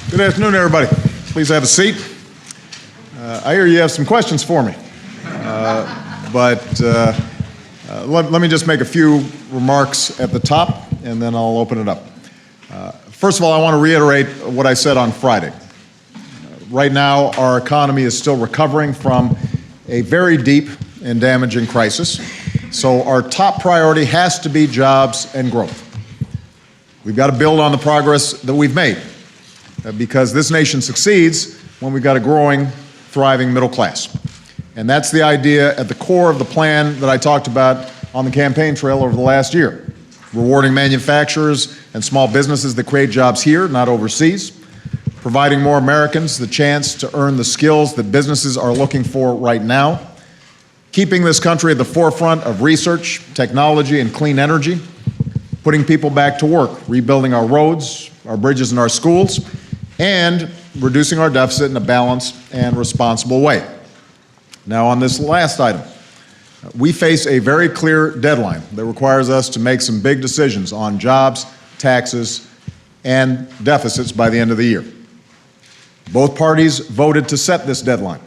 Good afternoon, everybody. Please have a seat. I hear you have some questions for me, but let me just make a few remarks at the top, and then I'll open it up. First of all, I want to reiterate what I said on Friday. Right now, our economy is still recovering from a very deep and damaging crisis, so our top priority has to be jobs and growth. We've got to build on the progress that we've made, because this nation succeeds when we've got a growing, thriving middle class. And that's the idea at the core of the plan that I talked about on the campaign trail over the last year. Rewarding manufacturers and small businesses that create jobs here, not overseas. Providing more Americans the chance to earn the skills that businesses are looking for right now. Keeping this country at the forefront of research, technology, and clean energy. Putting people back to work, rebuilding our roads, our bridges, and our schools, and reducing our deficit in a balanced and responsible way. Now, on this last item, we face a very clear deadline that requires us to make some big decisions on jobs, taxes, and deficits by the end of the year. Both parties voted to set this deadline,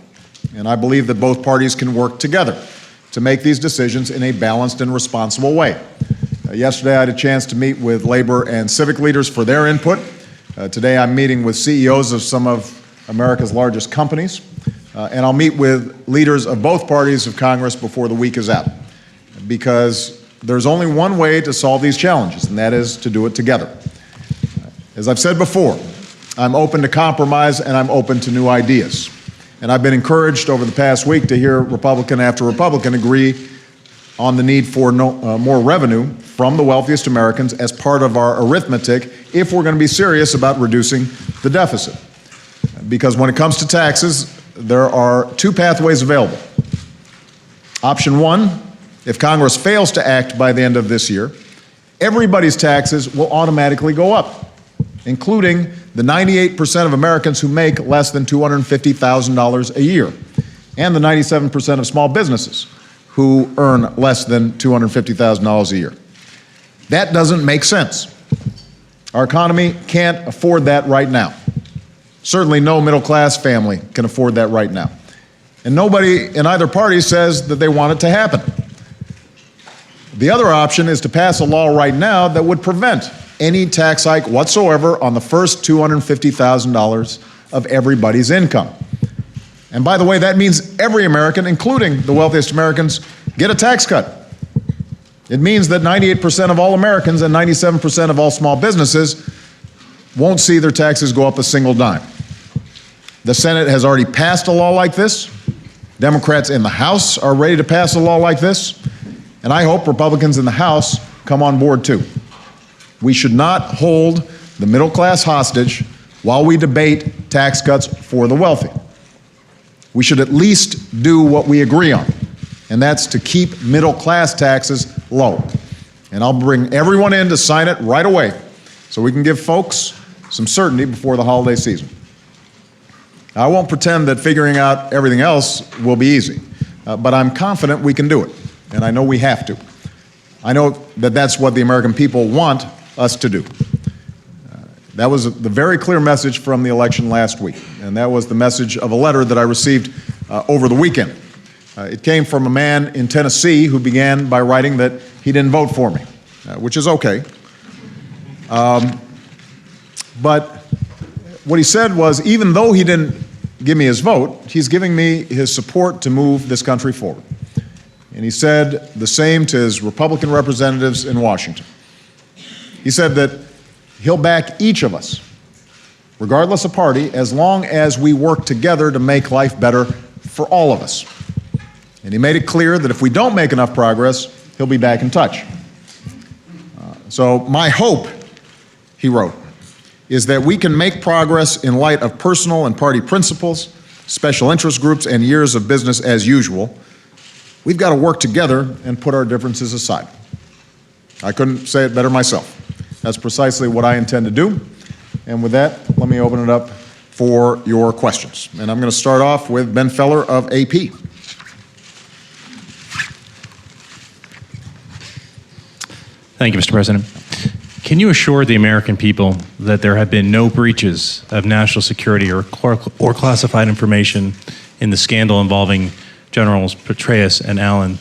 and I believe that both parties can work together to make these decisions in a balanced and responsible way. Yesterday, I had a chance to meet with labor and civic leaders for their input. Today, I'm meeting with CEOs of some of America's largest companies, and I'll meet with leaders of both parties of Congress before the week is out, because there's only one way to solve these challenges, and that is to do it together. As I've said before, I'm open to compromise and I'm open to new ideas. And I've been encouraged over the past week to hear Republican after Republican agree on the need for more revenue from the wealthiest Americans as part of our arithmetic if we're going to be serious about reducing the deficit. Because when it comes to taxes, there are two pathways available. Option one, if Congress fails to act by the end of this year, everybody's taxes will automatically go up, including the 98% of Americans who make less than $250,000 a year, and the 97% of small businesses who earn less than $250,000 a year. That doesn't make sense. Our economy can't afford that right now. Certainly no middle-class family can afford that right now. And nobody in either party says that they want it to happen. The other option is to pass a law right now that would prevent any tax hike whatsoever on the first $250,000 of everybody's income. And by the way, that means every American, including the wealthiest Americans, get a tax cut. It means that 98% of all Americans and 97% of all small businesses won't see their taxes go up a single dime. The Senate has already passed a law like this. Democrats in the House are ready to pass a law like this. And I hope Republicans in the House come on board too. We should not hold the middle class hostage while we debate tax cuts for the wealthy. We should at least do what we agree on, and that's to keep middle class taxes low. And I'll bring everyone in to sign it right away so we can give folks some certainty before the holiday season. I won't pretend that figuring out everything else will be easy, but I'm confident we can do it, and I know we have to. I know that that's what the American people want us to do. That was the very clear message from the election last week, and that was the message of a letter that I received over the weekend. It came from a man in Tennessee who began by writing that he didn't vote for me, which is okay. But what he said was, even though he didn't give me his vote, he's giving me his support to move this country forward. And he said the same to his Republican representatives in Washington. He said that he'll back each of us, regardless of party, as long as we work together to make life better for all of us. And he made it clear that if we don't make enough progress, he'll be back in touch. So my hope, he wrote, is that we can make progress in light of personal and party principles, special interest groups, and years of business as usual. We've got to work together and put our differences aside. I couldn't say it better myself. That's precisely what I intend to do. And with that, let me open it up for your questions. And I'm going to start off with Ben Feller of AP. Thank you, Mr. President. Can you assure the American people that there have been no breaches of national security or classified information in the scandal involving Generals Petraeus and Allen?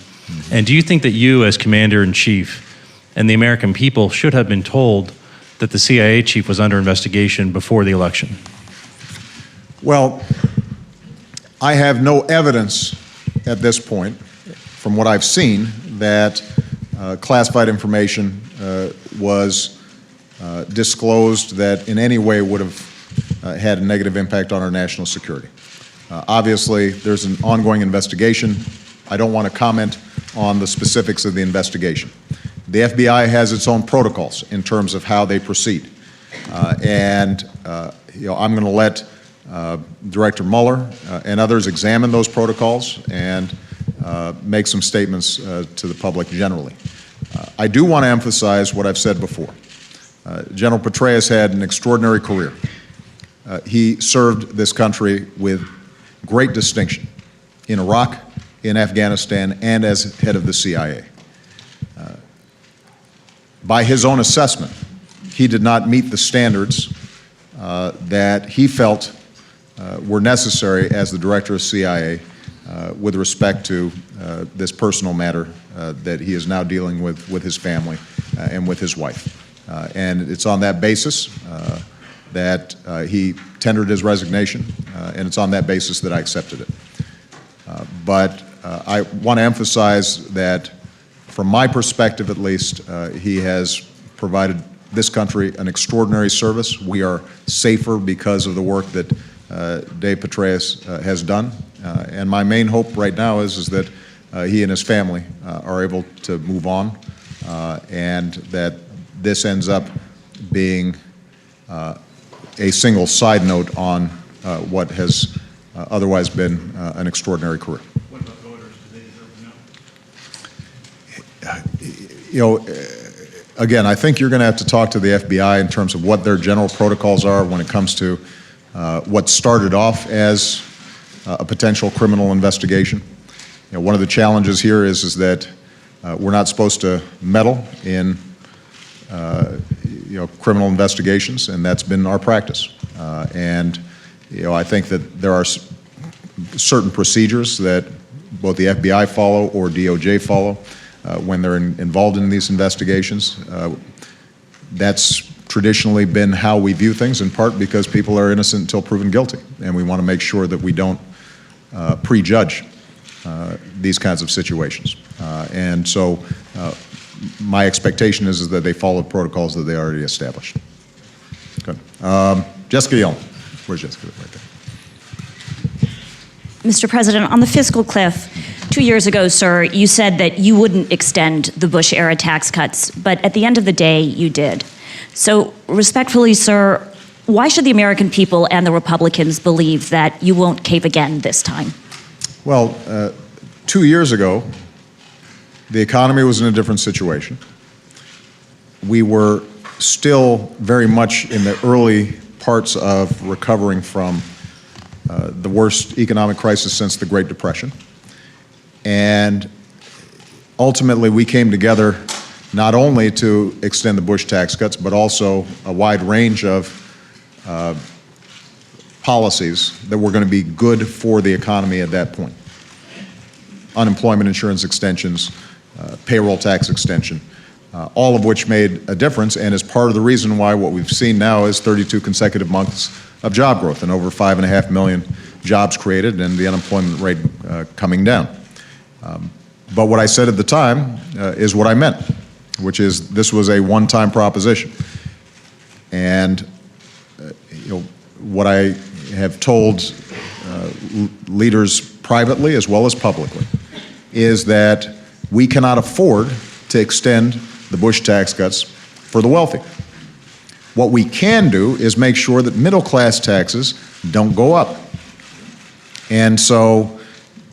And do you think that you, as Commander-in-Chief, and the American people should have been told that the CIA chief was under investigation before the election? Well, I have no evidence at this point, from what I've seen, that classified information was disclosed that in any way would have had a negative impact on our national security. Obviously, there's an ongoing investigation. I don't want to comment on the specifics of the investigation. The FBI has its own protocols in terms of how they proceed. I'm going to let Director Mueller and others examine those protocols and make some statements to the public generally. I do want to emphasize what I've said before. General Petraeus had an extraordinary career. He served this country with great distinction in Iraq, in Afghanistan, and as head of the CIA. By his own assessment, he did not meet the standards that he felt were necessary as the director of CIA with respect to this personal matter that he is now dealing with his family and with his wife. And it's on that basis that he tendered his resignation, and it's on that basis that I accepted it. But I want to emphasize that from my perspective at least, he has provided this country an extraordinary service. We are safer because of the work that Dave Petraeus has done. And my main hope right now is that he and his family are able to move on and that this ends up being a single side note on what has otherwise been an extraordinary career. What about voters? Do they deserve to know? Again, I think you're going to have to talk to the FBI in terms of what their general protocols are when it comes to what started off as a potential criminal investigation. One of the challenges here is that we're not supposed to meddle in criminal investigations, and that's been our practice. I think that there are certain procedures that both the FBI follow or DOJ follow when they're involved in these investigations. That's traditionally been how we view things, in part because people are innocent until proven guilty, and we want to make sure that we don't prejudge these kinds of situations. My expectation is that they follow the protocols that they already established. Good. Jessica Yellen. Where's Jessica? Right there. Mr. President, on the fiscal cliff, 2 years ago, sir, you said that you wouldn't extend the Bush-era tax cuts, but at the end of the day, you did. So, respectfully, sir, why should the American people and the Republicans believe that you won't cave again this time? Well, 2 years ago, the economy was in a different situation. We were still very much in the early parts of recovering from the worst economic crisis since the Great Depression. And ultimately, we came together not only to extend the Bush tax cuts, but also a wide range of policies that were going to be good for the economy at that point. Unemployment insurance extensions, payroll tax extension, all of which made a difference and is part of the reason why what we've seen now is 32 consecutive months of job growth and over 5.5 million jobs created and the unemployment rate coming down. But what I said at the time is what I meant, which is this was a one-time proposition. And what I have told leaders privately as well as publicly is that we cannot afford to extend the Bush tax cuts for the wealthy. What we can do is make sure that middle-class taxes don't go up. And so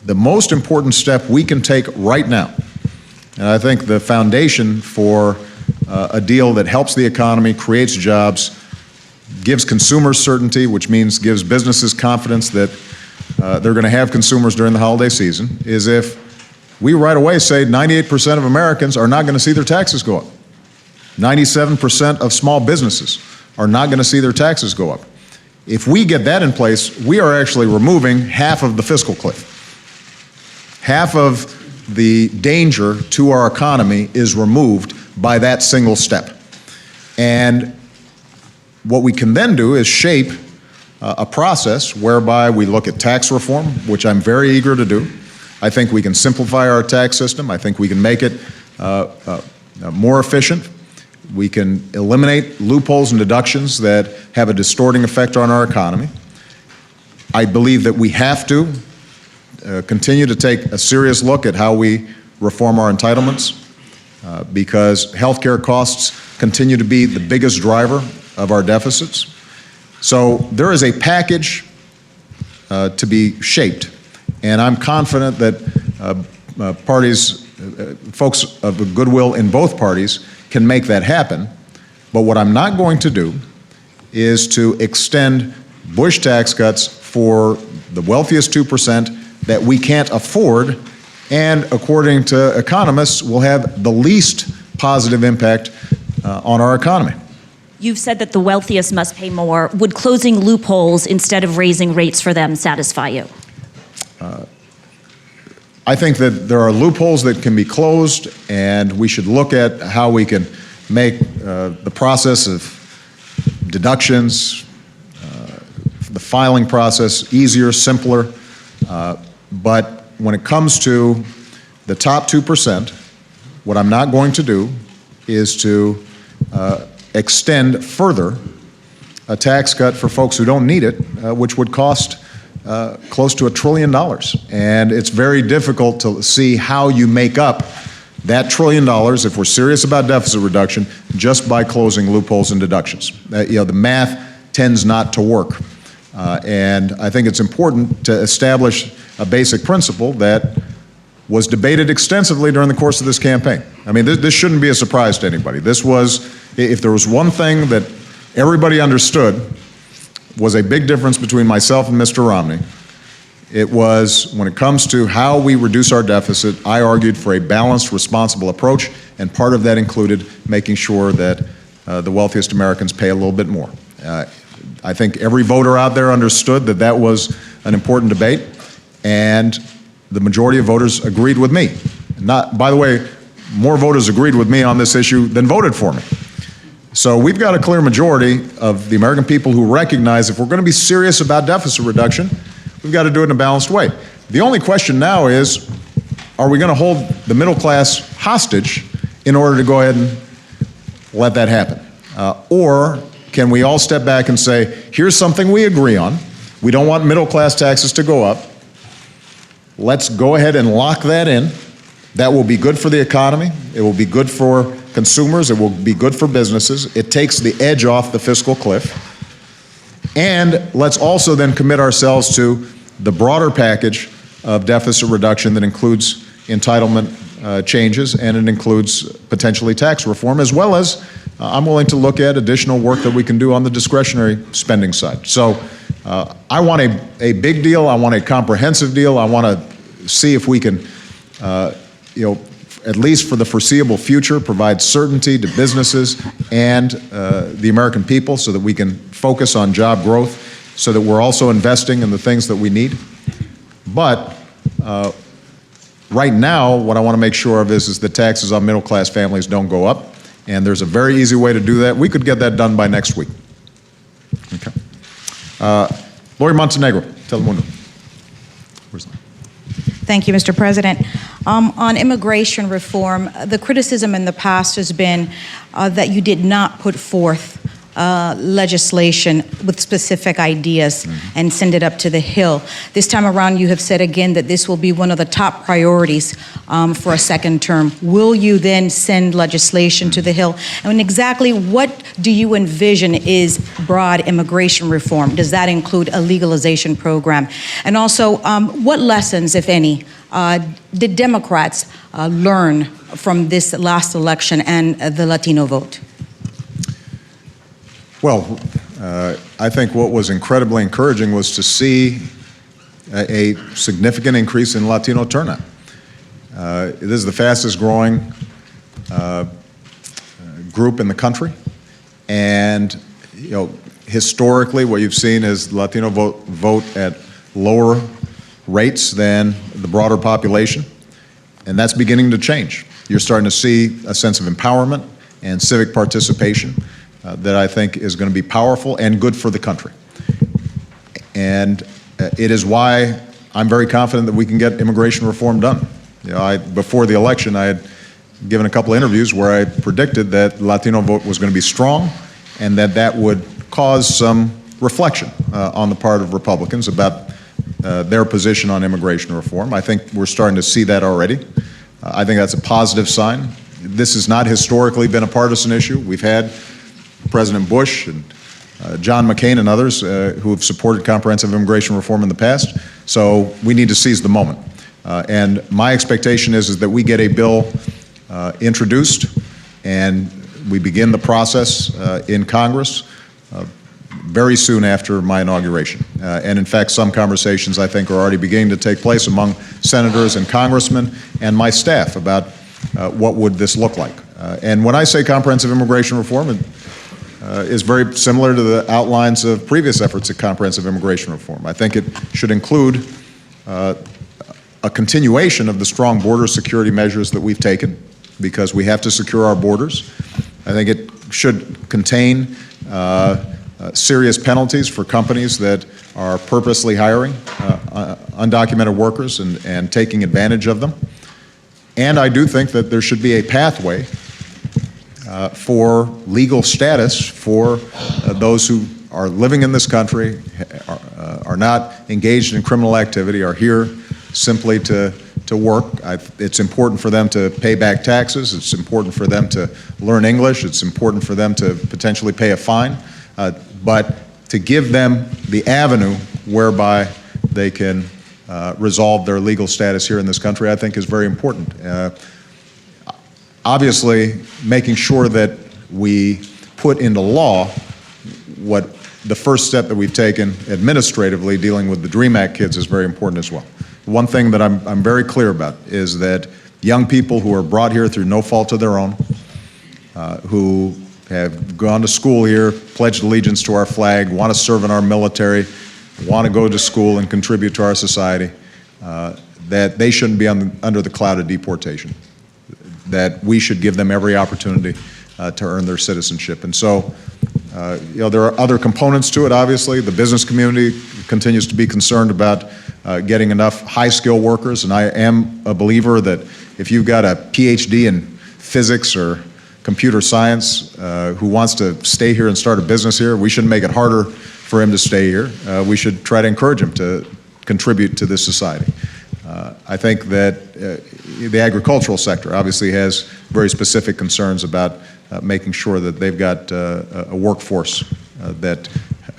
the most important step we can take right now, and I think the foundation for a deal that helps the economy, creates jobs, gives consumers certainty, which means gives businesses confidence that they're going to have consumers during the holiday season, is if we right away say 98% of Americans are not going to see their taxes go up. 97% of small businesses are not going to see their taxes go up. If we get that in place, we are actually removing half of the fiscal cliff. Half of the danger to our economy is removed by that single step. And what we can then do is shape a process whereby we look at tax reform, which I'm very eager to do. I think we can simplify our tax system. I think we can make it more efficient. We can eliminate loopholes and deductions that have a distorting effect on our economy. I believe that we have to continue to take a serious look at how we reform our entitlements because healthcare costs continue to be the biggest driver of our deficits. So there is a package to be shaped, and I'm confident that folks of goodwill in both parties can make that happen. But what I'm not going to do is to extend Bush tax cuts for the wealthiest 2% that we can't afford, and according to economists, will have the least positive impact on our economy. You've said that the wealthiest must pay more. Would closing loopholes instead of raising rates for them satisfy you? I think that there are loopholes that can be closed, and we should look at how we can make the process of deductions, the filing process easier, simpler. But when it comes to the top 2%, what I'm not going to do is to extend further a tax cut for folks who don't need it, which would cost close to $1 trillion. And it's very difficult to see how you make up that $1 trillion, if we're serious about deficit reduction, just by closing loopholes and deductions. The math tends not to work. And I think it's important to establish a basic principle that was debated extensively during the course of this campaign. I mean, this shouldn't be a surprise to anybody. This was, if there was one thing that everybody understood was a big difference between myself and Mr. Romney, it was when it comes to how we reduce our deficit, I argued for a balanced, responsible approach, and part of that included making sure that the wealthiest Americans pay a little bit more. I think every voter out there understood that that was an important debate, and the majority of voters agreed with me. By the way, more voters agreed with me on this issue than voted for me. So we've got a clear majority of the American people who recognize if we're going to be serious about deficit reduction, we've got to do it in a balanced way. The only question now is, are we going to hold the middle class hostage in order to go ahead and let that happen? Or can we all step back and say, here's something we agree on. We don't want middle class taxes to go up. Let's go ahead and lock that in. That will be good for the economy. It will be good for consumers. It will be good for businesses. It takes the edge off the fiscal cliff. And let's also then commit ourselves to the broader package of deficit reduction that includes entitlement changes, and it includes potentially tax reform, as well as I'm willing to look at additional work that we can do on the discretionary spending side. So I want a big deal. I want a comprehensive deal. I want to see if we can, at least for the foreseeable future, provide certainty to businesses and the American people so that we can focus on job growth, so that we're also investing in the things that we need. But right now, what I want to make sure of is that taxes on middle-class families don't go up, and there's a very easy way to do that. We could get that done by next week. Okay. Lori Montenegro, Telemundo. Where's that? Thank you, Mr. President. On immigration reform, the criticism in the past has been that you did not put forth legislation with specific ideas and send it up to the Hill. This time around, you have said again that this will be one of the top priorities for a second term. Will you then send legislation to the Hill? And exactly what do you envision is broad immigration reform? Does that include a legalization program? And also, what lessons, if any, did Democrats learn from this last election and the Latino vote? Well, I think what was incredibly encouraging was to see a significant increase in Latino turnout. This is the fastest growing group in the country. And, you know, historically, what you've seen is Latino vote at lower rates than the broader population, and that's beginning to change. You're starting to see a sense of empowerment and civic participation that I think is going to be powerful and good for the country. And it is why I'm very confident that we can get immigration reform done. You know, before the election, I had given a couple of interviews where I predicted that the Latino vote was going to be strong and that would cause some reflection on the part of Republicans about their position on immigration reform. I think we're starting to see that already. I think that's a positive sign. This has not historically been a partisan issue. We've had President Bush and John McCain and others who have supported comprehensive immigration reform in the past, so we need to seize the moment. And my expectation is that we get a bill introduced and we begin the process in Congress very soon after my inauguration. And in fact, some conversations I think are already beginning to take place among senators and congressmen and my staff about what would this look like. And when I say comprehensive immigration reform, it is very similar to the outlines of previous efforts at comprehensive immigration reform. I think it should include a continuation of the strong border security measures that we've taken, because we have to secure our borders. I think it should contain serious penalties for companies that are purposely hiring undocumented workers and taking advantage of them. And I do think that there should be a pathway for legal status for those who are living in this country, are not engaged in criminal activity, are here simply to work. It's important for them to pay back taxes. It's important for them to learn English. It's important for them to potentially pay a fine. But to give them the avenue whereby they can resolve their legal status here in this country, I think is very important. Obviously, making sure that we put into law what the first step that we've taken administratively dealing with the DREAM Act kids is very important as well. One thing that I'm very clear about is that young people who are brought here through no fault of their own, who have gone to school here, pledged allegiance to our flag, want to serve in our military, want to go to school and contribute to our society, that they shouldn't be under the cloud of deportation, that we should give them every opportunity to earn their citizenship. And so, you know, there are other components to it, obviously. The business community continues to be concerned about getting enough high-skill workers, and I am a believer that if you've got a PhD in physics or computer science who wants to stay here and start a business here, we shouldn't make it harder for him to stay here. We should try to encourage him to contribute to this society. I think that the agricultural sector obviously has very specific concerns about making sure that they've got a workforce that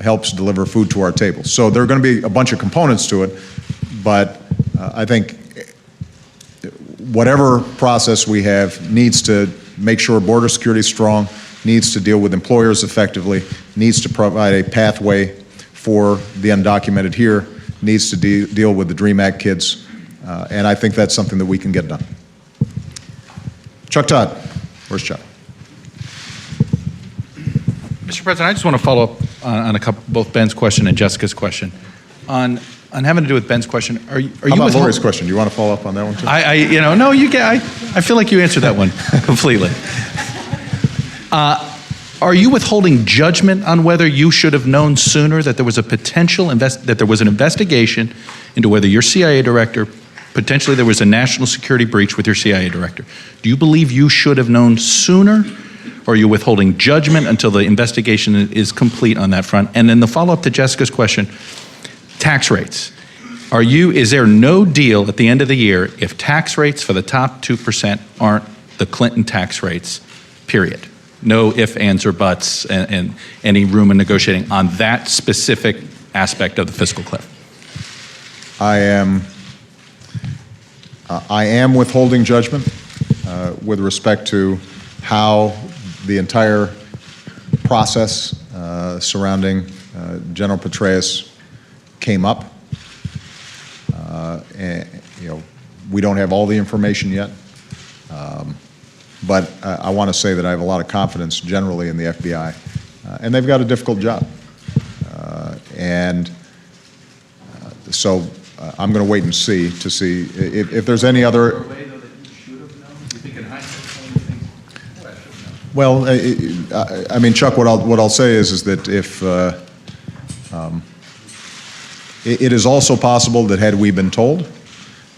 helps deliver food to our tables. So there are going to be a bunch of components to it, but I think whatever process we have needs to make sure border security is strong, needs to deal with employers effectively, needs to provide a pathway for the undocumented here, needs to deal with the DREAM Act kids, and I think that's something that we can get done. Chuck Todd. Where's Chuck? Mr. President, I just want to follow up on both Ben's question and Jessica's question. On having to do with Ben's question, are you How about Lori's question? Do you want to follow up on that one too? No, you get. I feel like you answered that one completely. Are you withholding judgment on whether you should have known sooner that there was a potential that there was an investigation into whether your CIA director, potentially there was a national security breach with your CIA director? Do you believe you should have known sooner? Or are you withholding judgment until the investigation is complete on that front? And then the follow-up to Jessica's question, tax rates. Is there no deal at the end of the year if tax rates for the top 2% aren't the Clinton tax rates, period? No ifs, ands, or buts, and any room in negotiating on that specific aspect of the fiscal cliff? I am withholding judgment with respect to how the entire process surrounding General Petraeus came up. And, we don't have all the information yet, but I want to say that I have a lot of confidence generally in the FBI, and they've got a difficult job. So I'm going to wait and see if there's any other. Well, I mean, Chuck, what I'll say is that if it is also possible that had we been told,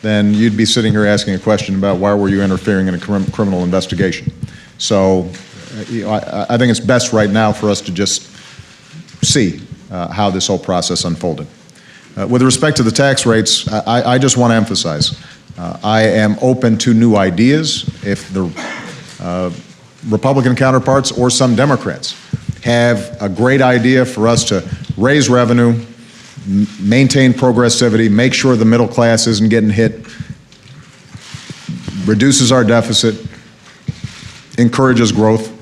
then you'd be sitting here asking a question about why were you interfering in a criminal investigation. So I think it's best right now for us to just see how this whole process unfolded. With respect to the tax rates, I just want to emphasize, I am open to new ideas. If the Republican counterparts or some Democrats have a great idea for us to raise revenue, maintain progressivity, make sure the middle class isn't getting hit, reduces our deficit, encourages growth,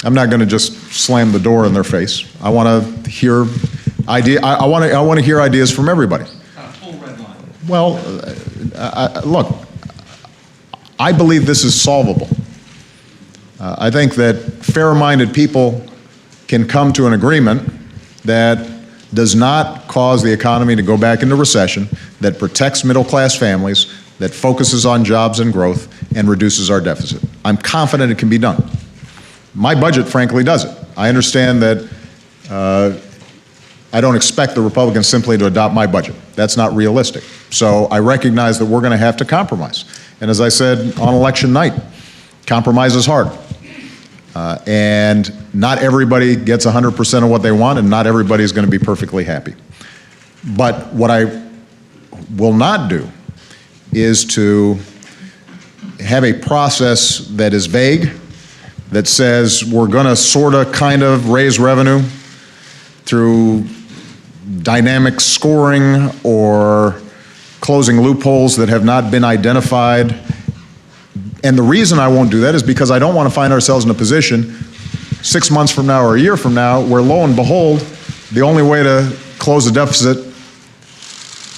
I'm not going to just slam the door in their face. I want to hear I want to hear ideas from everybody. Full red line. Well, look, I believe this is solvable. I think that fair-minded people can come to an agreement that does not cause the economy to go back into recession, that protects middle-class families, that focuses on jobs and growth, and reduces our deficit. I'm confident it can be done. My budget, frankly, does it. I understand that I don't expect the Republicans simply to adopt my budget. That's not realistic. So I recognize that we're going to have to compromise. And as I said on election night, compromise is hard. And not everybody gets 100% of what they want, and not everybody is going to be perfectly happy. But what I will not do is to have a process that is vague, that says we're going to sort of kind of raise revenue through dynamic scoring or closing loopholes that have not been identified. And the reason I won't do that is because I don't want to find ourselves in a position 6 months from now or a year from now where, lo and behold, the only way to close a deficit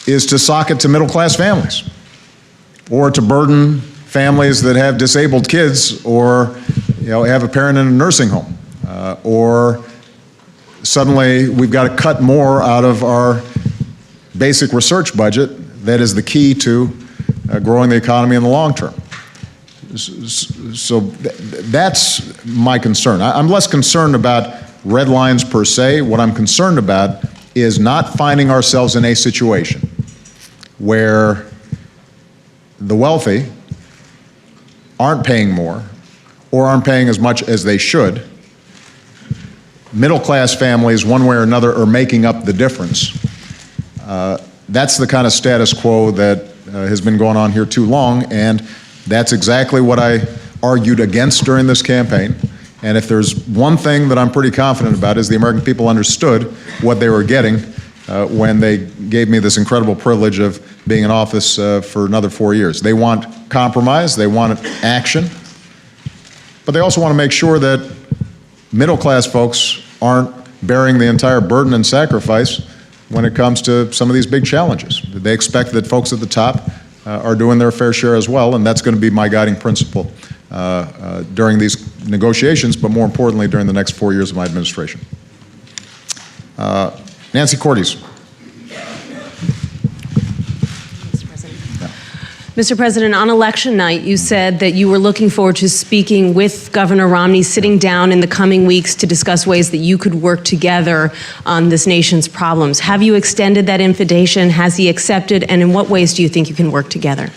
is to sock it to middle-class families, or to burden families that have disabled kids, or have a parent in a nursing home, or suddenly we've got to cut more out of our basic research budget that is the key to growing the economy in the long term. So that's my concern. I'm less concerned about red lines per se. What I'm concerned about is not finding ourselves in a situation where the wealthy aren't paying more or aren't paying as much as they should. Middle-class families, one way or another, are making up the difference. That's the kind of status quo that has been going on here too long, and that's exactly what I argued against during this campaign. And if there's one thing that I'm pretty confident about, is the American people understood what they were getting when they gave me this incredible privilege of being in office for another 4 years. They want compromise, they want action, but they also want to make sure that middle-class folks aren't bearing the entire burden and sacrifice when it comes to some of these big challenges. They expect that folks at the top are doing their fair share as well, and that's going to be my guiding principle during these negotiations, but more importantly, during the next 4 years of my administration. Nancy Cordes. Mr. President, on election night, you said that you were looking forward to speaking with Governor Romney, sitting down in the coming weeks to discuss ways that you could work together on this nation's problems. Have you extended that invitation? Has he accepted? And in what ways do you think you can work together?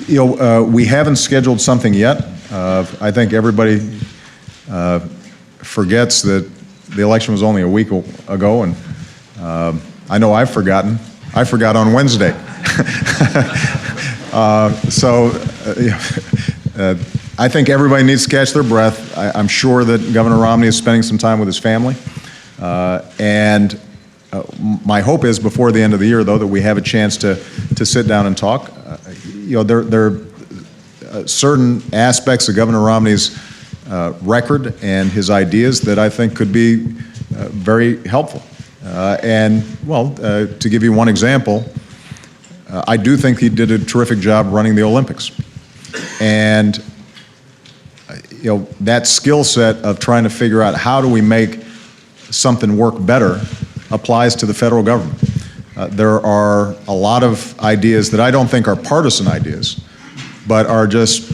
We haven't scheduled something yet. I think everybody forgets that the election was only a week ago, and I know I've forgotten. I forgot on Wednesday. I think everybody needs to catch their breath. I'm sure that Governor Romney is spending some time with his family. And my hope is before the end of the year, though, that we have a chance to sit down and talk. There are certain aspects of Governor Romney's record and his ideas that I think could be very helpful. To give you one example, I do think he did a terrific job running the Olympics. And that skill set of trying to figure out how do we make something work better applies to the federal government. There are a lot of ideas that I don't think are partisan ideas, but are just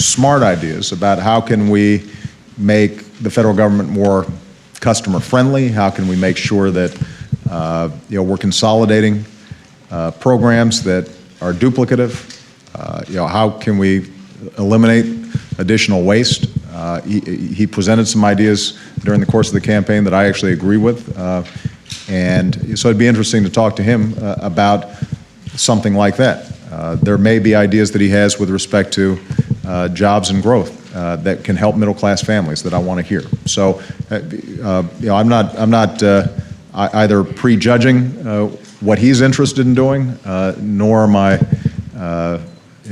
smart ideas about how can we make the federal government more customer friendly, how can we make sure that we're consolidating programs that are duplicative, how can we eliminate additional waste. He presented some ideas during the course of the campaign that I actually agree with, and so it'd be interesting to talk to him about something like that. There may be ideas that he has with respect to jobs and growth that can help middle-class families that I want to hear. So, I'm not either prejudging what he's interested in doing, nor am I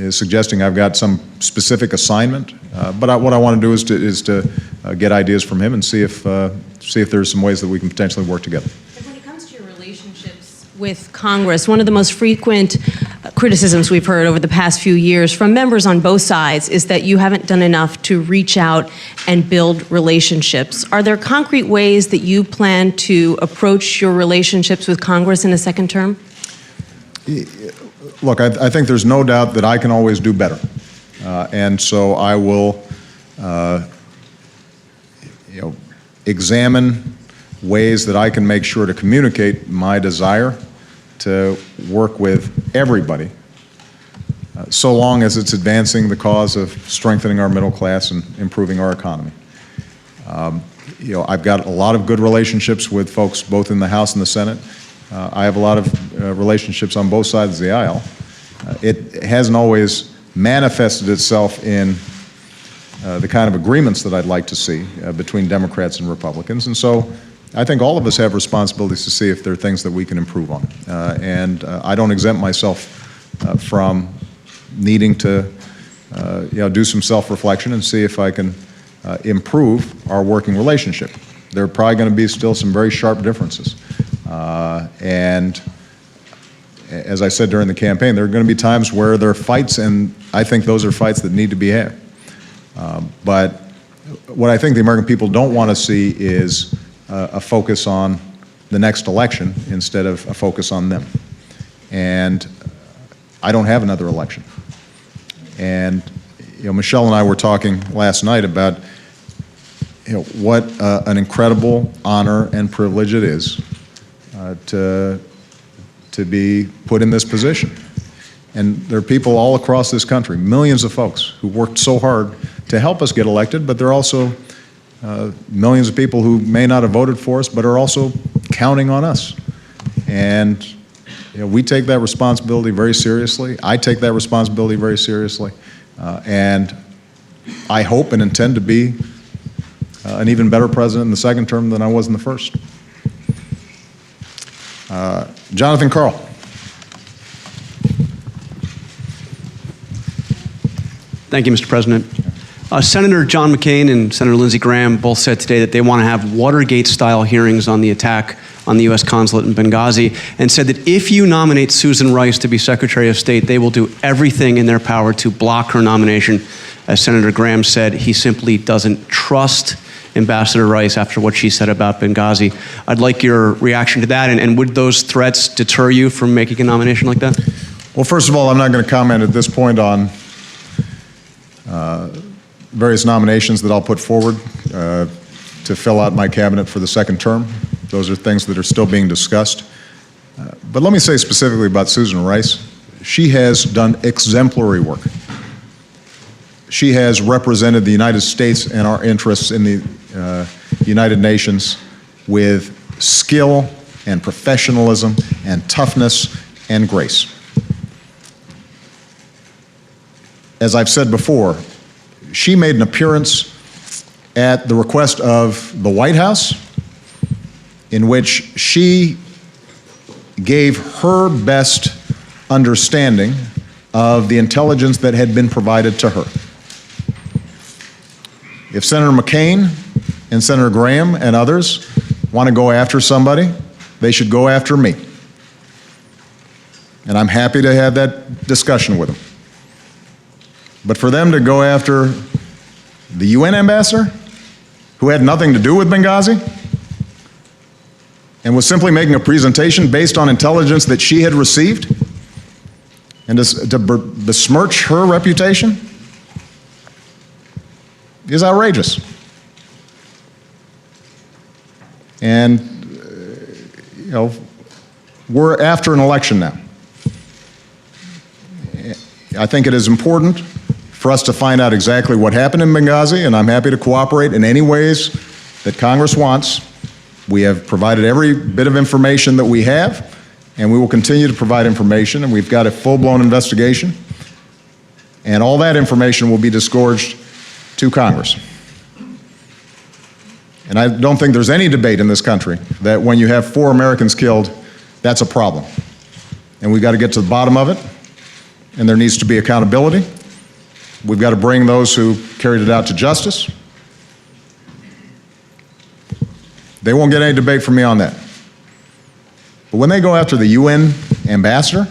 suggesting I've got some specific assignment. But what I want to do is to get ideas from him and see if there's some ways that we can potentially work together. When it comes to your relationships with Congress, one of the most frequent criticisms we've heard over the past few years from members on both sides is that you haven't done enough to reach out and build relationships. Are there concrete ways that you plan to approach your relationships with Congress in a second term? Look, I think there's no doubt that I can always do better. And so I will examine ways that I can make sure to communicate my desire to work with everybody, so long as it's advancing the cause of strengthening our middle class and improving our economy. I've got a lot of good relationships with folks both in the House and the Senate. I have a lot of relationships on both sides of the aisle. It hasn't always manifested itself in the kind of agreements that I'd like to see between Democrats and Republicans. And so I think all of us have responsibilities to see if there are things that we can improve on. And I don't exempt myself from needing to do some self-reflection and see if I can improve our working relationship. There are probably going to be still some very sharp differences. And as I said during the campaign, there are going to be times where there are fights, and I think those are fights that need to be had. But what I think the American people don't want to see is a focus on the next election instead of a focus on them. And I don't have another election. And Michelle and I were talking last night about what an incredible honor and privilege it is to be put in this position. And there are people all across this country, millions of folks, who worked so hard to help us get elected, but there are also millions of people who may not have voted for us, but are also counting on us. And we take that responsibility very seriously. I take that responsibility very seriously. And I hope and intend to be an even better president in the second term than I was in the first. Jonathan Karl. Thank you, Mr. President. Senator John McCain and Senator Lindsey Graham both said today that they want to have Watergate-style hearings on the attack on the U.S. consulate in Benghazi, and said that if you nominate Susan Rice to be Secretary of State, they will do everything in their power to block her nomination. As Senator Graham said, he simply doesn't trust Ambassador Rice after what she said about Benghazi. I'd like your reaction to that, and would those threats deter you from making a nomination like that? Well, first of all, I'm not going to comment at this point on various nominations that I'll put forward to fill out my cabinet for the second term. Those are things that are still being discussed. But let me say specifically about Susan Rice. She has done exemplary work. She has represented the United States and our interests in the United Nations with skill and professionalism and toughness and grace. As I've said before, she made an appearance at the request of the White House in which she gave her best understanding of the intelligence that had been provided to her. If Senator McCain and Senator Graham and others want to go after somebody, they should go after me. And I'm happy to have that discussion with them. But for them to go after the UN ambassador, who had nothing to do with Benghazi, and was simply making a presentation based on intelligence that she had received, and to besmirch her reputation is outrageous. And, you know, we're after an election now. I think it is important for us to find out exactly what happened in Benghazi, and I'm happy to cooperate in any ways that Congress wants. We have provided every bit of information that we have, and we will continue to provide information, and we've got a full-blown investigation, and all that information will be disgorged to Congress. And I don't think there's any debate in this country that when you have 4 Americans killed, that's a problem. And we've got to get to the bottom of it, and there needs to be accountability. We've got to bring those who carried it out to justice. They won't get any debate from me on that. But when they go after the UN ambassador,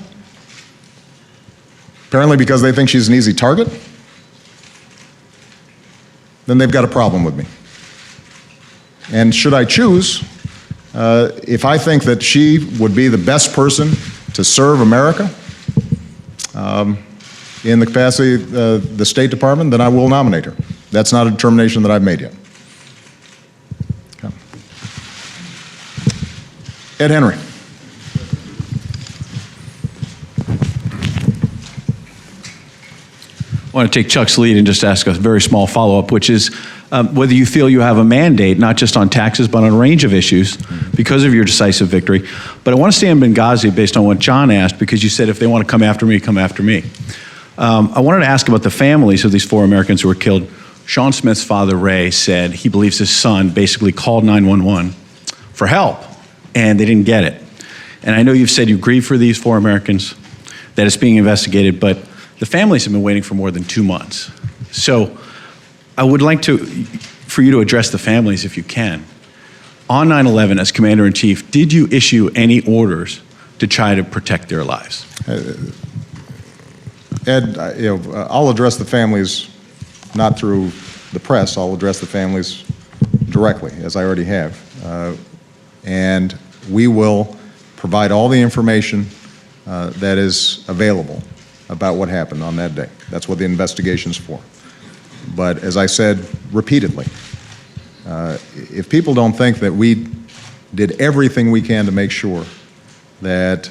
apparently because they think she's an easy target, then they've got a problem with me. And should I choose, if I think that she would be the best person to serve America in the capacity of the State Department, then I will nominate her. That's not a determination that I've made yet. Okay. Ed Henry. I want to take Chuck's lead and just ask a very small follow-up, which is whether you feel you have a mandate, not just on taxes, but on a range of issues because of your decisive victory. But I want to stay on Benghazi based on what John asked, because you said if they want to come after me, come after me. I wanted to ask about the families of these 4 Americans who were killed. Sean Smith's father, Ray, said he believes his son basically called 911 for help, and they didn't get it. And I know you've said you grieve for these 4 Americans, that it's being investigated, but the families have been waiting for more than 2 months. So I would like for you to address the families if you can. On 9/11, as Commander-in-Chief, did you issue any orders to try to protect their lives? Ed, I'll address the families not through the press. I'll address the families directly, as I already have. And we will provide all the information that is available about what happened on that day. That's what the investigation's for. But as I said repeatedly, if people don't think that we did everything we can to make sure that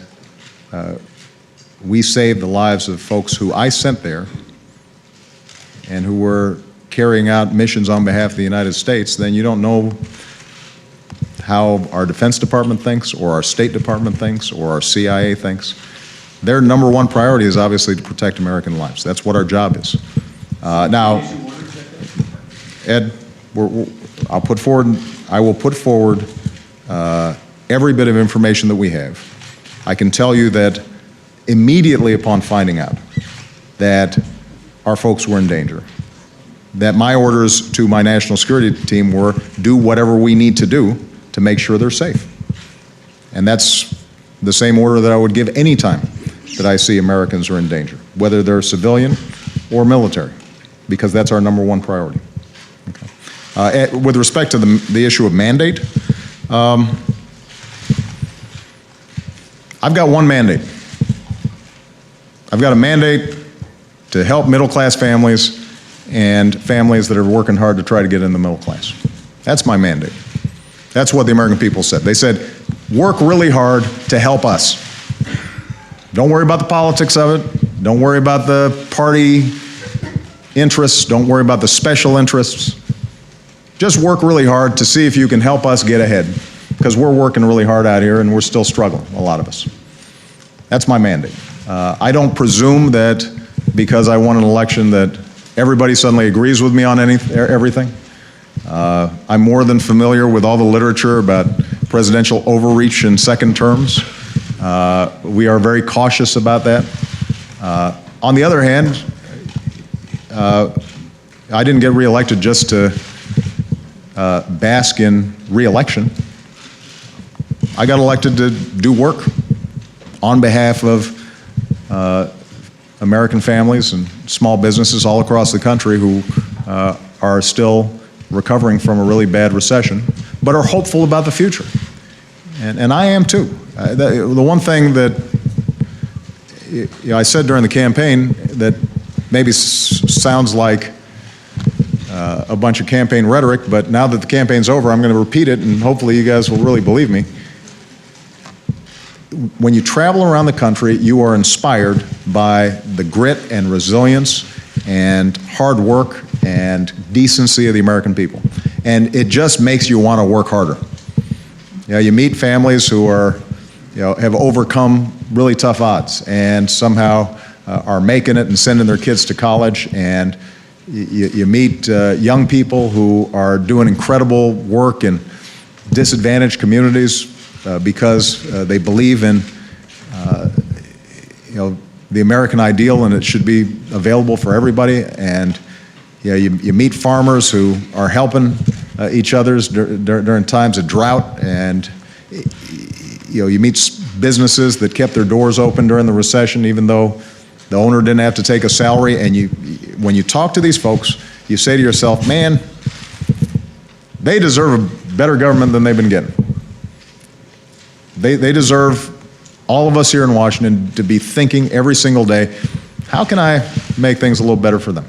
we saved the lives of folks who I sent there and who were carrying out missions on behalf of the United States, then you don't know how our Defense Department thinks, or our State Department thinks, or our CIA thinks. Their number 1 priority is obviously to protect American lives. That's what our job is. Now, Ed, I will put forward every bit of information that we have. I can tell you that immediately upon finding out that our folks were in danger, that my orders to my national security team were do whatever we need to do to make sure they're safe. And that's the same order that I would give any time that I see Americans are in danger, whether they're civilian or military, because that's our number 1 priority. Okay. With respect to the issue of mandate, I've got one mandate. I've got a mandate to help middle-class families and families that are working hard to try to get in the middle class. That's my mandate. That's what the American people said. They said, work really hard to help us. Don't worry about the politics of it. Don't worry about the party interests. Don't worry about the special interests. Just work really hard to see if you can help us get ahead, because we're working really hard out here and we're still struggling, a lot of us. That's my mandate. I don't presume that because I won an election that everybody suddenly agrees with me on everything. I'm more than familiar with all the literature about presidential overreach in second terms. We are very cautious about that. On the other hand, I didn't get reelected just to bask in reelection. I got elected to do work on behalf of American families and small businesses all across the country who are still recovering from a really bad recession, but are hopeful about the future. And I am too. The one thing that I said during the campaign that maybe sounds like a bunch of campaign rhetoric, but now that the campaign's over, I'm going to repeat it, and hopefully you guys will really believe me. When you travel around the country, you are inspired by the grit and resilience and hard work and decency of the American people. And it just makes you want to work harder. You know, you meet families who are, have overcome really tough odds and somehow are making it and sending their kids to college, and you meet young people who are doing incredible work in disadvantaged communities because they believe in the American ideal, and it should be available for everybody. And you meet farmers who are helping each other during times of drought, and you meet businesses that kept their doors open during the recession even though the owner didn't have to take a salary. And when you talk to these folks, you say to yourself, man, they deserve a better government than they've been getting. They deserve all of us here in Washington to be thinking every single day, how can I make things a little better for them?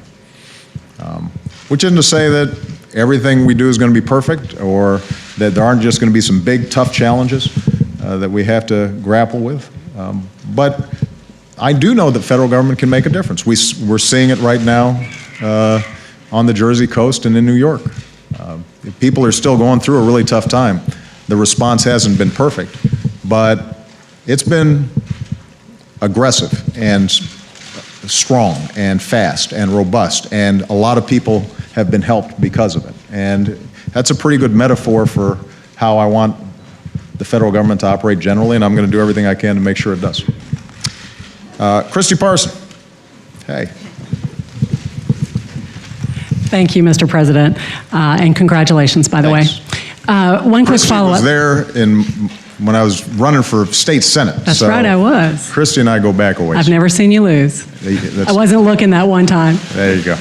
Which isn't to say that everything we do is going to be perfect, or that there aren't just going to be some big, tough challenges that we have to grapple with. But I do know that federal government can make a difference. We're seeing it right now on the Jersey coast and in New York. People are still going through a really tough time. The response hasn't been perfect, but it's been aggressive and strong and fast and robust, and a lot of people have been helped because of it. And that's a pretty good metaphor for how I want the federal government to operate generally, and I'm going to do everything I can to make sure it does. Christy Parson. Hey. Thank you, Mr. President, and congratulations, by the way. One quick follow-up. Was there when I was running for state senate. That's right, I was. Christy and I go back a ways. I've never seen you lose. I wasn't looking that one time. There you go.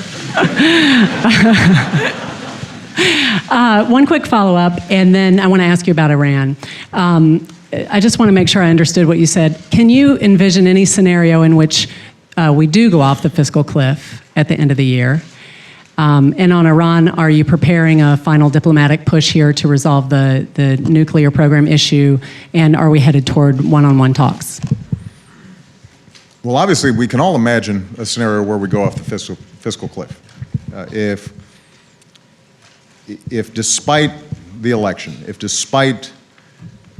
One quick follow-up, and then I want to ask you about Iran. I just want to make sure I understood what you said. Can you envision any scenario in which we do go off the fiscal cliff at the end of the year? And on Iran, are you preparing a final diplomatic push here to resolve the nuclear program issue, and are we headed toward one-on-one talks? Well, obviously, we can all imagine a scenario where we go off the fiscal cliff. If despite the election, if despite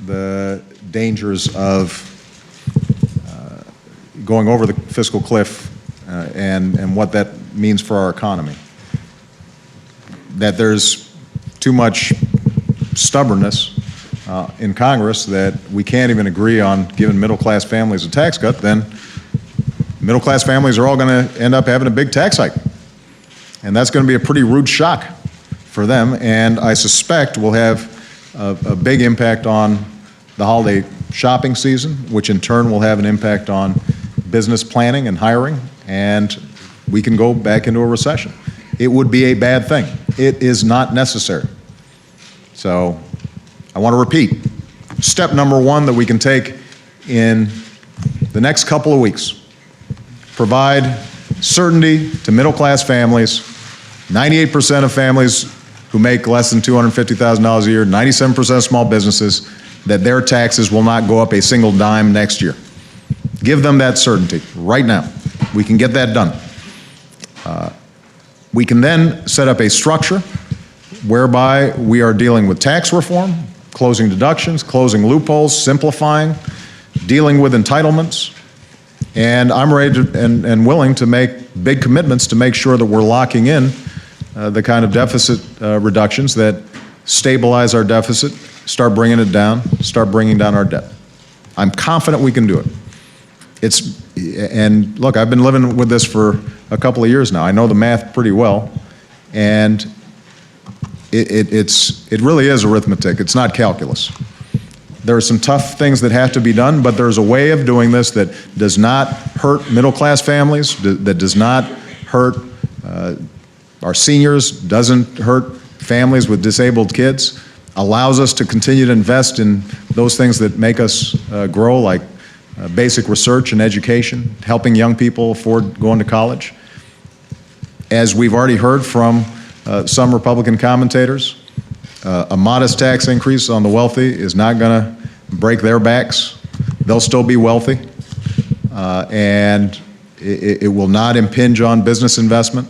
the dangers of going over the fiscal cliff and what that means for our economy, that there's too much stubbornness in Congress that we can't even agree on giving middle-class families a tax cut, then middle-class families are all going to end up having a big tax hike. And that's going to be a pretty rude shock for them, and I suspect will have a big impact on the holiday shopping season, which in turn will have an impact on business planning and hiring, and we can go back into a recession. It would be a bad thing. It is not necessary. So I want to repeat, step number one that we can take in the next couple of weeks, provide certainty to middle-class families. 98% of families who make less than $250,000 a year, 97% of small businesses, that their taxes will not go up a single dime next year. Give them that certainty right now. We can get that done. We can then set up a structure whereby we are dealing with tax reform, closing deductions, closing loopholes, simplifying, dealing with entitlements, and I'm ready to, and willing to make big commitments to make sure that we're locking in the kind of deficit reductions that stabilize our deficit, start bringing it down, start bringing down our debt. I'm confident we can do it. And look, I've been living with this for a couple of years now. I know the math pretty well, and it really is arithmetic. It's not calculus. There are some tough things that have to be done, but there's a way of doing this that does not hurt middle-class families, that does not hurt our seniors, doesn't hurt families with disabled kids, allows us to continue to invest in those things that make us grow, like basic research and education, helping young people afford going to college. As we've already heard from some Republican commentators, a modest tax increase on the wealthy is not going to break their backs. They'll still be wealthy, and it will not impinge on business investment.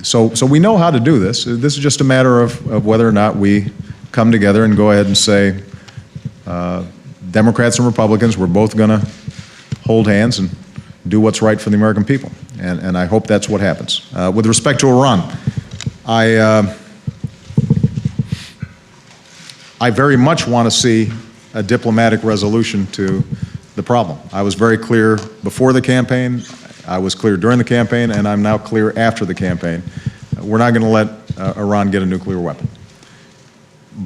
So we know how to do this. This is just a matter of whether or not we come together and go ahead and say, Democrats and Republicans, we're both going to hold hands and do what's right for the American people. And I hope that's what happens. With respect to Iran, I very much want to see a diplomatic resolution to the problem. I was very clear before the campaign, I was clear during the campaign, and I'm now clear after the campaign. We're not going to let Iran get a nuclear weapon.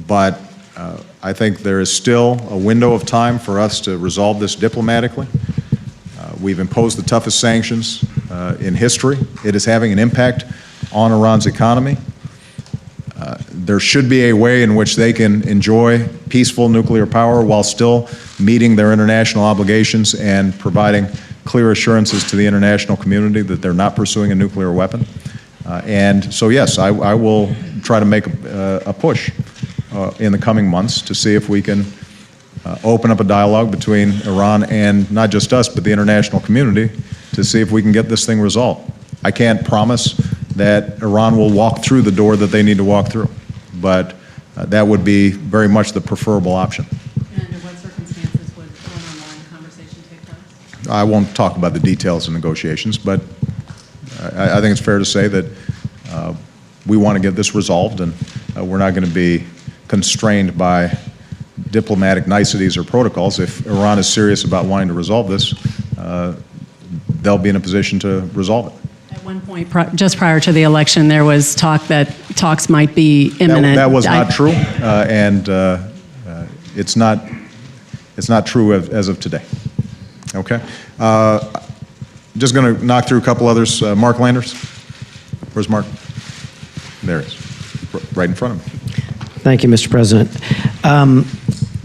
But I think there is still a window of time for us to resolve this diplomatically. We've imposed the toughest sanctions in history. It is having an impact on Iran's economy. There should be a way in which they can enjoy peaceful nuclear power while still meeting their international obligations and providing clear assurances to the international community that they're not pursuing a nuclear weapon. And so, yes, I will try to make a push in the coming months to see if we can open up a dialogue between Iran and not just us, but the international community to see if we can get this thing resolved. I can't promise that Iran will walk through the door that they need to walk through, but that would be very much the preferable option. And under what circumstances would one-on-one conversation take place? I won't talk about the details of negotiations, but I think it's fair to say that we want to get this resolved, and we're not going to be constrained by diplomatic niceties or protocols. If Iran is serious about wanting to resolve this, they'll be in a position to resolve it. At one point, just prior to the election, there was talk that talks might be imminent. That was not true, and it's not true as of today. Okay? Just going to knock through a couple others. Mark Landers. Where's Mark? There he is, right in front of me. Thank you, Mr. President.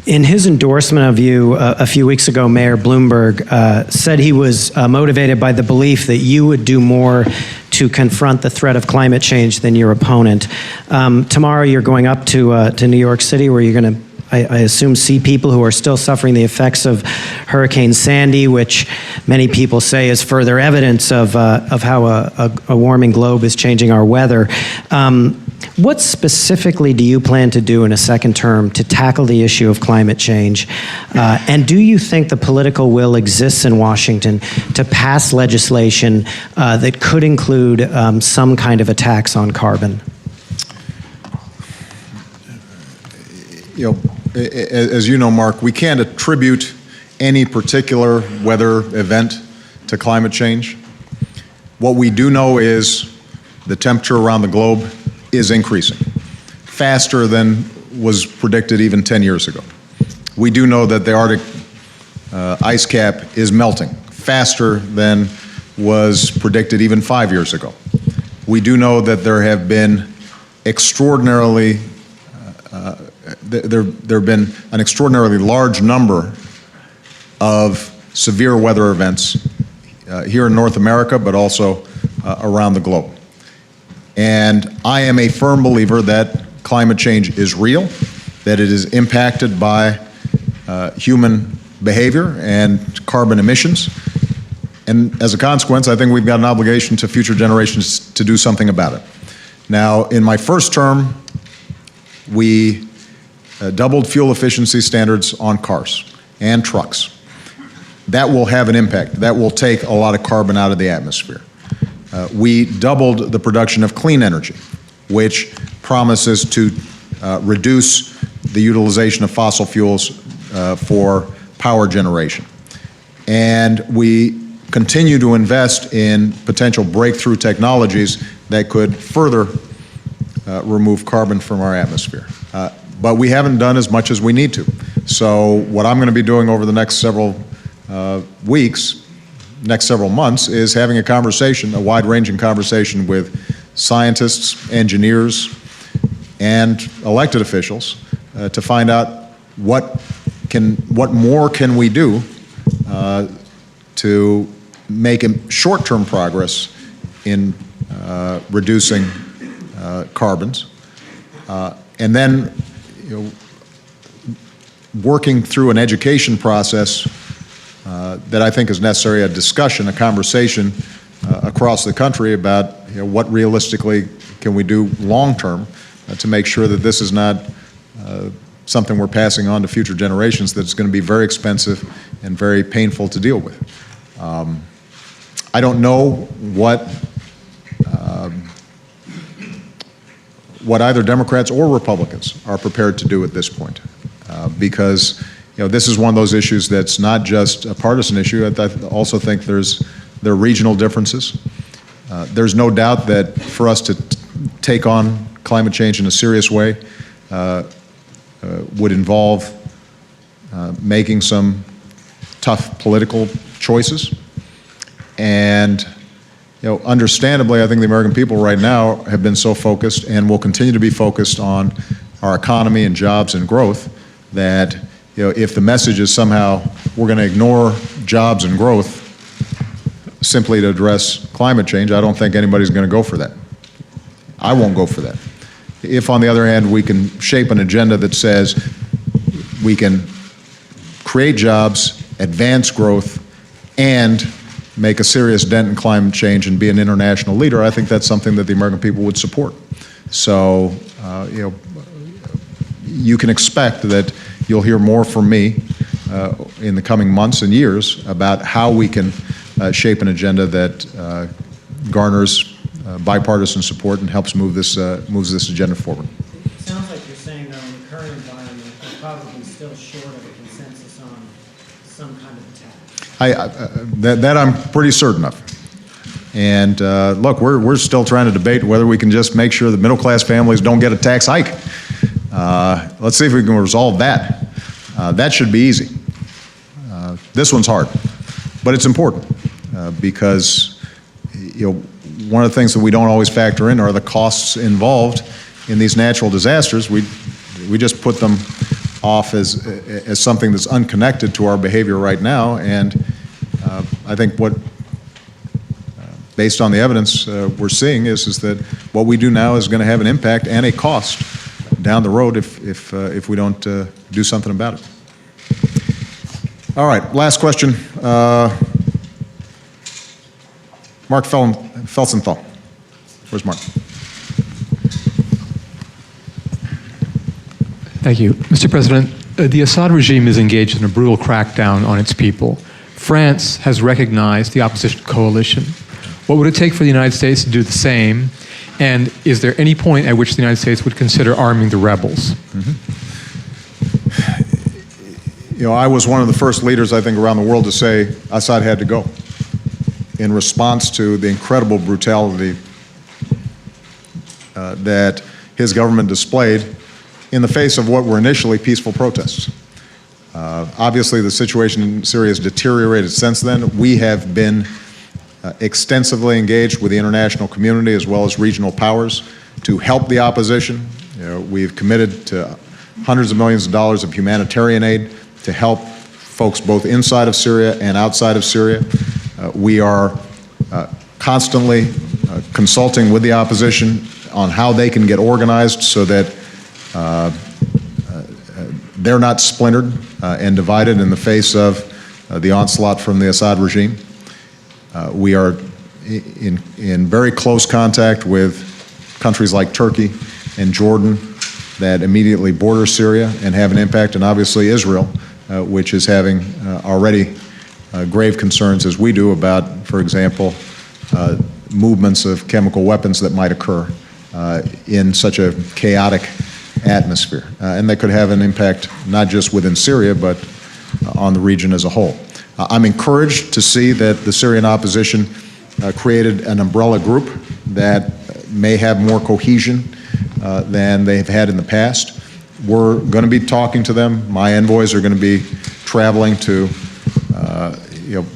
In his endorsement of you a few weeks ago, Mayor Bloomberg said he was motivated by the belief that you would do more to confront the threat of climate change than your opponent. Tomorrow you're going up to New York City, where you're going to, I assume, see people who are still suffering the effects of Hurricane Sandy, which many people say is further evidence of how a warming globe is changing our weather. What specifically do you plan to do in a second term to tackle the issue of climate change? And do you think the political will exists in Washington to pass legislation that could include some kind of a tax on carbon? You know, as you know, Mark, we can't attribute any particular weather event to climate change. What we do know is the temperature around the globe is increasing faster than was predicted even 10 years ago. We do know that the Arctic ice cap is melting faster than was predicted even 5 years ago. We do know that there have been extraordinarily there have been an extraordinarily large number of severe weather events here in North America, but also around the globe. And I am a firm believer that climate change is real, that it is impacted by human behavior and carbon emissions. And as a consequence, I think we've got an obligation to future generations to do something about it. Now, in my first term, we doubled fuel efficiency standards on cars and trucks. That will have an impact. That will take a lot of carbon out of the atmosphere. We doubled the production of clean energy, which promises to reduce the utilization of fossil fuels for power generation. And we continue to invest in potential breakthrough technologies that could further remove carbon from our atmosphere. But we haven't done as much as we need to. So what I'm going to be doing over the next several weeks, next several months, is having a conversation, a wide-ranging conversation with scientists, engineers, and elected officials to find out what more can we do to make short-term progress in reducing carbons, and then working through an education process that I think is necessary, a discussion, a conversation across the country about what realistically can we do long-term to make sure that this is not something we're passing on to future generations that's going to be very expensive and very painful to deal with. I don't know what either Democrats or Republicans are prepared to do at this point, because this is one of those issues that's not just a partisan issue. I also think there are regional differences. There's no doubt that for us to take on climate change in a serious way would involve making some tough political choices. And understandably, I think the American people right now have been so focused and will continue to be focused on our economy and jobs and growth that if the message is somehow we're going to ignore jobs and growth simply to address climate change, I don't think anybody's going to go for that. I won't go for that. If, on the other hand, we can shape an agenda that says we can create jobs, advance growth, and make a serious dent in climate change and be an international leader, I think that's something that the American people would support. So, you can expect that you'll hear more from me in the coming months and years about how we can shape an agenda that garners bipartisan support and helps moves this agenda forward. It sounds like you're saying, though, in the current environment, we're probably still short of a consensus on some kind of attack. That I'm pretty certain of. And look, we're still trying to debate whether we can just make sure that middle-class families don't get a tax hike. Let's see if we can resolve that. That should be easy. This one's hard, but it's important because one of the things that we don't always factor in are the costs involved in these natural disasters. We just put them off as something that's unconnected to our behavior right now, and I think what, based on the evidence we're seeing, is that what we do now is going to have an impact and a cost down the road if we don't do something about it. All right, last question. Mark Felsenthal. Where's Mark? Thank you. Mr. President, the Assad regime is engaged in a brutal crackdown on its people. France has recognized the opposition coalition. What would it take for the United States to do the same? And is there any point at which the United States would consider arming the rebels? Mm-hmm. I was one of the first leaders, I think, around the world to say Assad had to go in response to the incredible brutality that his government displayed in the face of what were initially peaceful protests. Obviously, the situation in Syria has deteriorated since then. We have been extensively engaged with the international community as well as regional powers to help the opposition. We've committed to hundreds of millions of dollars of humanitarian aid to help folks both inside of Syria and outside of Syria. We are constantly consulting with the opposition on how they can get organized so that they're not splintered and divided in the face of the onslaught from the Assad regime. We are in very close contact with countries like Turkey and Jordan that immediately border Syria and have an impact, and obviously Israel, which is having already grave concerns, as we do, about, for example, movements of chemical weapons that might occur in such a chaotic atmosphere. And they could have an impact not just within Syria, but on the region as a whole. I'm encouraged to see that the Syrian opposition created an umbrella group that may have more cohesion than they've had in the past. We're going to be talking to them. My envoys are going to be traveling to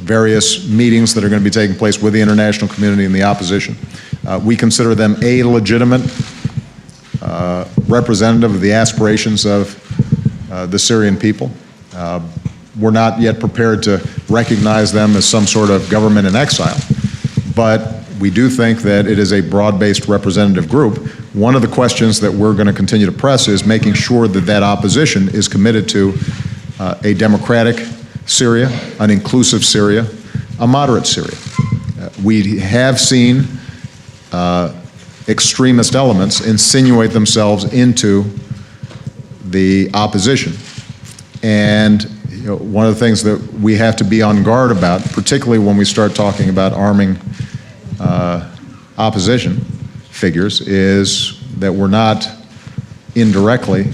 various meetings that are going to be taking place with the international community and the opposition We consider them a legitimate representative of the aspirations of the Syrian people. We're not yet prepared to recognize them as some sort of government in exile, but we do think that it is a broad-based representative group. One of the questions that we're going to continue to press is making sure that that opposition is committed to a democratic Syria, an inclusive Syria, a moderate Syria. We have seen extremist elements insinuate themselves into the opposition. And one of the things that we have to be on guard about, particularly when we start talking about arming opposition figures, is that we're not indirectly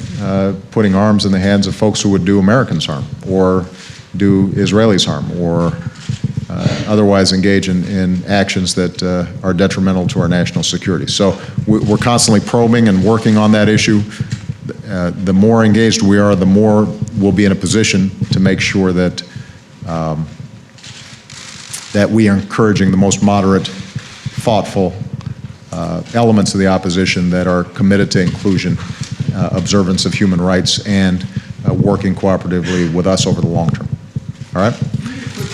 putting arms in the hands of folks who would do Americans harm or do Israelis harm or otherwise engage in actions that are detrimental to our national security. So we're constantly probing and working on that issue. The more engaged we are, the more we'll be in a position to make sure that that we are encouraging the most moderate, thoughtful elements of the opposition that are committed to inclusion, observance of human rights, and working cooperatively with us over the long term. All right?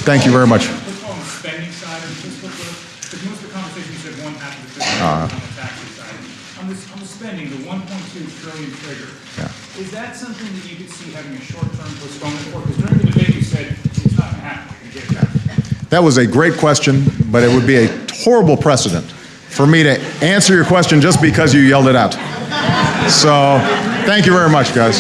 Thank you very much. On the spending side of the fiscal cliff, because most of the conversation you said one half of the fiscal on the taxes side. On the spending, the 1.2 trillion trigger, is that something that you could see having a short-term postponement for? Because during the debate you said it's not going to happen. That was a great question, but it would be a horrible precedent for me to answer your question just because you yelled it out. So, thank you very much, guys.